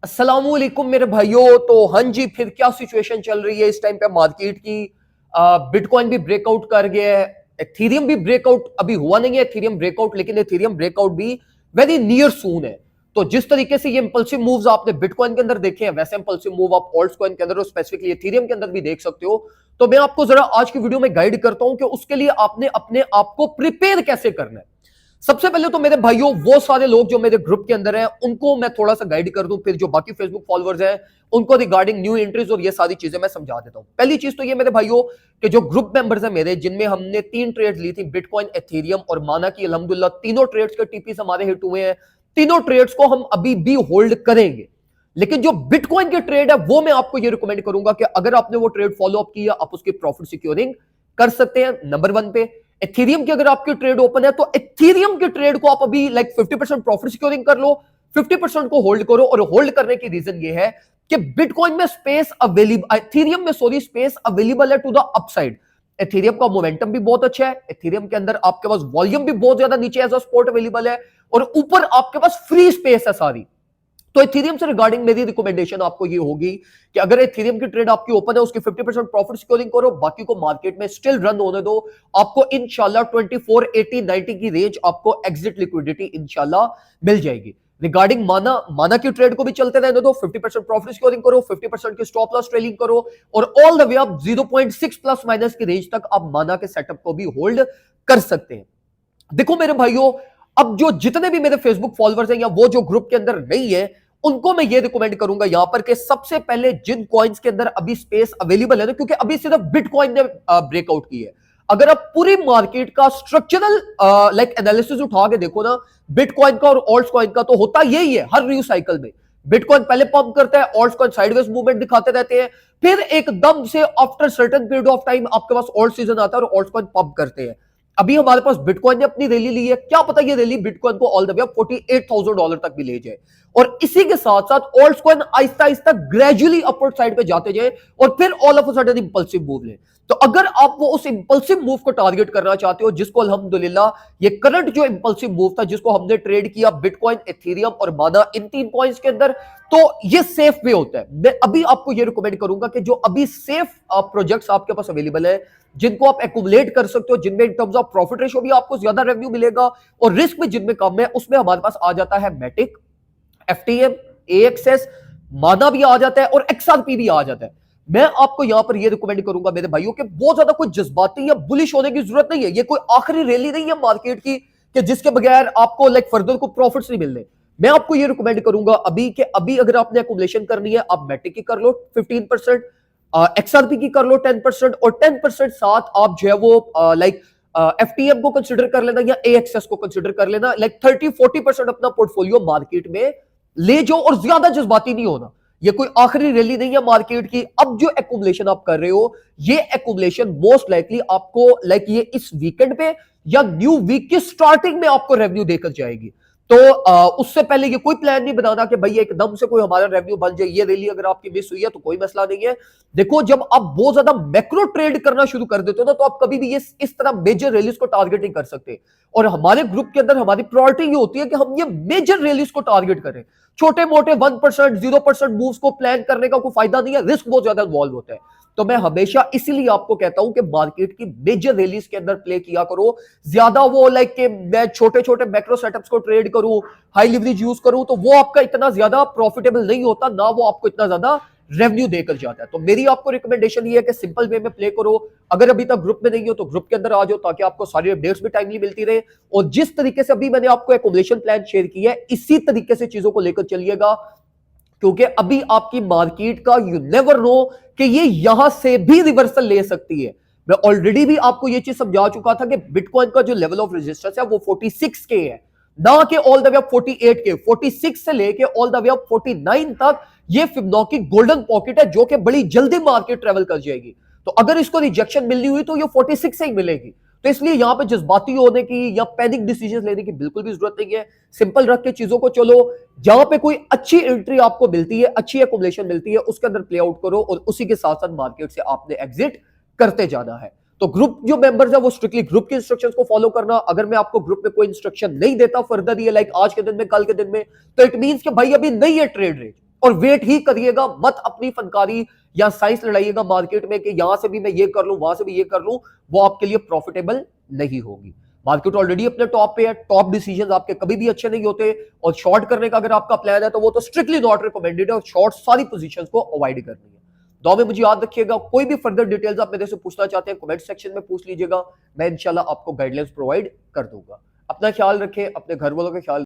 अस्सलामुअलैकुम मेरे भाइयों। तो हाँ जी, फिर क्या सिचुएशन चल रही है इस टाइम पे मार्केट की। बिटकॉइन भी ब्रेकआउट कर गया है, एथेरियम भी ब्रेकआउट अभी हुआ नहीं है एथेरियम ब्रेकआउट, लेकिन एथेरियम ब्रेकआउट भी वेरी नियर सून है। तो जिस तरीके से ये इंपल्सिव मूव्स आपने बिटकॉइन के अंदर देखे हैं, वैसे इंपल्सिव मूव आप ऑल्ट कॉइन के अंदर और स्पेसिफिकली एथेरियम के अंदर भी देख सकते हो। तो मैं आपको जरा आज की वीडियो में गाइड करता हूं कि उसके लिए आपने अपने आप को प्रिपेयर कैसे करना है। सबसे पहले तो मेरे भाइयों, वो सारे लोग जो मेरे ग्रुप के अंदर हैं उनको मैं थोड़ा सा गाइड कर दूं, फिर जो बाकी फेसबुक फॉलोअर्स हैं उनको रिगार्डिंग न्यू एंट्रीज और ये सारी चीजें मैं समझा देता हूं। पहली चीज तो ये मेरे भाइयों कि जो ग्रुप मेंबर्स हैं मेरे, जिनमें हमने 3 ट्रेड्स ली थी, बिटकॉइन, एथेरियम और माना की, अल्हम्दुलिल्लाह तीनों ट्रेड्स के टीपीस हमारे हिट हुए हैं। तीनों ट्रेड्स को हम अभी भी होल्ड करेंगे। लेकिन जो बिटकॉइन के ट्रेड है वो मैं आपको ये रिकमेंड करूंगा कि अगर आपने वो ट्रेड फॉलो अप किया, आप उसकी प्रॉफिट सिक्योरिंग कर सकते हैं, नंबर 1 पे। एथेरियम की अगर आपकी ट्रेड ओपन है तो एथेरियम के ट्रेड को आप अभी 50% प्रॉफिट सिक्योरिंग कर लो, 50% को होल्ड करो। और होल्ड करने की रीजन ये है कि बिटकॉइन में स्पेस अवेलेबल, एथेरियम में सॉरी स्पेस अवेलेबल है टू द अपसाइड। एथेरियम का मोमेंटम भी बहुत अच्छा है, एथेरियम के अंदर आपके पास वॉल्यूम भी बहुत ज्यादा नीचे एज अ स्पॉट अवेलेबल है, और ऊपर आपके पास फ्री स्पेस है सारी। तो एथेरियम से रिगार्डिंग मेरी रिकमेंडेशन आपको ये होगी कि अगर एथेरियम की ट्रेड आपकी ओपन है, उसकी 50% प्रॉफिट सिक्योरिंग करो, बाकी को मार्केट में स्टिल रन होने दो। आपको इंशाल्लाह 24, 80, 90 की रेंज आपको एग्जिट लिक्विडिटी इंशाल्लाह मिल जाएगी। रिगार्डिंग माना की ट्रेड को भी चलते रहने दो, 50% प्रॉफिट सिक्योरिंग करो, 50% की स्टॉप लॉस ट्रेलिंग करो, और ऑल द वे आप 0.6 प्लस माइनस की रेंज तक आप माना के सेटअप को भी होल्ड कर सकते हैं। देखो मेरे भाइयों, अब जो जितने भी मेरे फेसबुक फॉलोअर्स हैं या वो जो ग्रुप के अंदर नहीं है, उनको मैं ये रिकमेंड करूंगा यहां पर कि सबसे पहले जिन कॉइन्स के अंदर अभी स्पेस अवेलेबल है ना, क्योंकि अभी सिर्फ बिटकॉइन ने ब्रेकआउट की है। अगर आप पूरी मार्केट का स्ट्रक्चरल एनालिसिस उठा के देखो ना, बिटकॉइन का और ऑल्ट कॉइन का, तो होता यही है हर न्यू साइकिल में। बिटकॉइन पहले पंप करता है, ऑल्ट कॉइन साइडवेज मूवमेंट दिखाते रहते हैं, फिर एकदम से after certain period of time आपके पास ऑल्ट सीजन आता है और ऑल्ट कॉइन पंप करते हैं। अभी हमारे पास बिटकॉइन ने अपनी रैली ली है, क्या पता ये रैली बिटकॉइन को ऑल द वे $48,000 तक भी ले जाए, और इसी के साथ साथ alt coin Aahista Aahista gradually upward side पे जाते जाए और फिर all of a sudden impulsive move ले। तो अगर आप वो उस इंपल्सिव मूव को टारगेट करना चाहते हो, जिसको अल्हम्दुलिल्लाह ये करंट जो इंपल्सिव मूव था जिसको हमने ट्रेड किया बिटकॉइन, एथेरियम और माना, इन 3 कॉइन्स के अंदर, तो ये सेफ वे होता है। मैं अभी आपको ये रिकमेंड करूंगा कि जो अभी सेफ प्रोजेक्ट्स आपके पास अवेलेबल है, जिनको आप एक्युमुलेट कर सकते हो, जिनमें in terms of profit ratio भी आपको ज्यादा रेवेन्यू मिलेगा और रिस्क भी जिनमें कम है, उसमें हमारे पास आ जाता है मैटिक, एफटीएम, एएक्सएस, माना भी आ जाता है और एक्सआरपी भी आ जाता है। मैं आपको यहां पर यह रिकमेंड करूंगा मेरे भाइयों कि बहुत ज्यादा कोई जज्बाती या बुलिश होने की जरूरत नहीं है। ये कोई आखिरी रैली नहीं है मार्केट की कि जिसके बगैर आपको फर्दर को प्रॉफिट्स नहीं मिलने। मैं आपको ये रिकमेंड करूंगा अभी कि अभी अगर आपने एक्युमुलेशन करनी है, आप मैटिक की कर लो 15%, एक्सआरपी की कर लो 10%, और 10% साथ आप जो है वो एफटीएम को कंसिडर कर लेना या एएक्सएस को कंसिडर कर लेना। 30-40% अपना पोर्टफोलियो मार्केट में ले जाओ और ज्यादा जज्बाती नहीं होना। ये कोई आखिरी रैली नहीं है मार्केट की। अब जो एक्युमुलेशन आप कर रहे हो, ये एक्युमुलेशन मोस्ट लाइकली आपको ये इस वीकेंड पे या न्यू वीक की स्टार्टिंग में आपको रेवेन्यू देकर जाएगी। तो उससे पहले ये कोई प्लान नहीं बनाना कि भाई एकदम से कोई हमारा रेवेन्यू बन जाए। ये रैली अगर आपकी मिस हुई है तो कोई मसला नहीं है। देखो, जब आप बहुत ज्यादा मैक्रो ट्रेड करना शुरू कर देते हो ना, तो आप कभी भी ये इस तरह मेजर रैलीज को टारगेट नहीं कर सकते। और हमारे ग्रुप के अंदर हमारी प्रायोरिटी ये होती है कि हम ये मेजर रैलीज को टारगेट करें। छोटे मोटे 1%, 0% मूव्स को प्लान करने का कोई फायदा नहीं है, रिस्क बहुत ज्यादा इन्वॉल्व होता है। तो मैं हमेशा इसीलिए आपको कहता हूं कि मार्केट की मेजर रैलीज के अंदर प्ले किया करो। ज्यादा वो कि मैं छोटे छोटे मैक्रो सेटअप्स को ट्रेड करूं, हाई लिवरेज यूज करूं, तो वो आपका इतना ज्यादा प्रॉफिटेबल नहीं होता, ना वो आपको इतना ज्यादा रेवेन्यू देकर जाता है। तो मेरी आपको रिकमेंडेशन ये है कि सिंपल वे में प्ले करो। अगर अभी तक ग्रुप में नहीं हो तो ग्रुप के अंदर आ जाओ, ताकि आपको सारी अपडेट्स भी टाइमली मिलती रहे। और जिस तरीके से अभी मैंने आपको एक्युमुलेशन प्लान शेयर किया है, इसी तरीके से चीजों को लेकर चलिएगा, क्योंकि अभी आपकी मार्केट का यू नेवर नो कि ये यहां से भी रिवर्सल ले सकती है। मैं ऑलरेडी भी आपको ये चीज समझा चुका था कि बिटकॉइन का जो लेवल ऑफ रेजिस्टेंस है वो 46 के है, ना कि ऑल द वे अप 48 के। 46 से लेके ऑल द वे अप 49 तक ये फिबोनाची गोल्डन पॉकेट है, जो कि बड़ी जल्दी मार्केट ट्रेवल कर जाएगी। तो अगर इसको रिजेक्शन मिलनी हुई तो ये 46 से ही मिलेगी। तो इसलिए यहां पे जज्बाती होने की या पैनिक डिसीजन लेने की बिल्कुल भी जरूरत नहीं है। सिंपल रख के चीजों को चलो। जहां पे कोई अच्छी एंट्री आपको मिलती है, अच्छी एक्युमुलेशन मिलती है, उसके अंदर प्ले आउट करो और उसी के साथ साथ मार्केट से आपने एग्जिट करते जाना है। तो ग्रुप जो मेंबर्स है वो स्ट्रिक्टली ग्रुप के इंस्ट्रक्शंस को फॉलो करना। अगर मैं आपको ग्रुप में कोई इंस्ट्रक्शन नहीं देता फर्दर, ये आज के दिन में, कल के दिन में, तो इट मींस कि भाई अभी नहीं है ट्रेड रेट, और वेट ही करिएगा, मत अपनी फनकारी या साइंस लड़ाइएगा मार्केट में कि यहां से भी मैं ये कर लूं, वहां से भी ये कर लूं, वो आपके लिए प्रॉफिटेबल नहीं होगी। मार्केट ऑलरेडी अपने टॉप पे है, टॉप डिसीजन आपके कभी भी अच्छे नहीं होते, और शॉर्ट करने का अगर आपका प्लान है तो वो तो स्ट्रिक्टली नॉट रिकमेंडेड है, और शॉर्ट सारी पोजीशंस को अवॉइड करनी है। दो में मुझे याद रखिएगा, कोई भी फर्दर डिटेल्स आप मेरे से पूछना चाहते हैं कमेंट सेक्शन में पूछ लीजिएगा, मैं इंशाल्लाह आपको गाइडलाइंस प्रोवाइड कर दूंगा। अपना ख्याल रखें, अपने घर वालों का ख्याल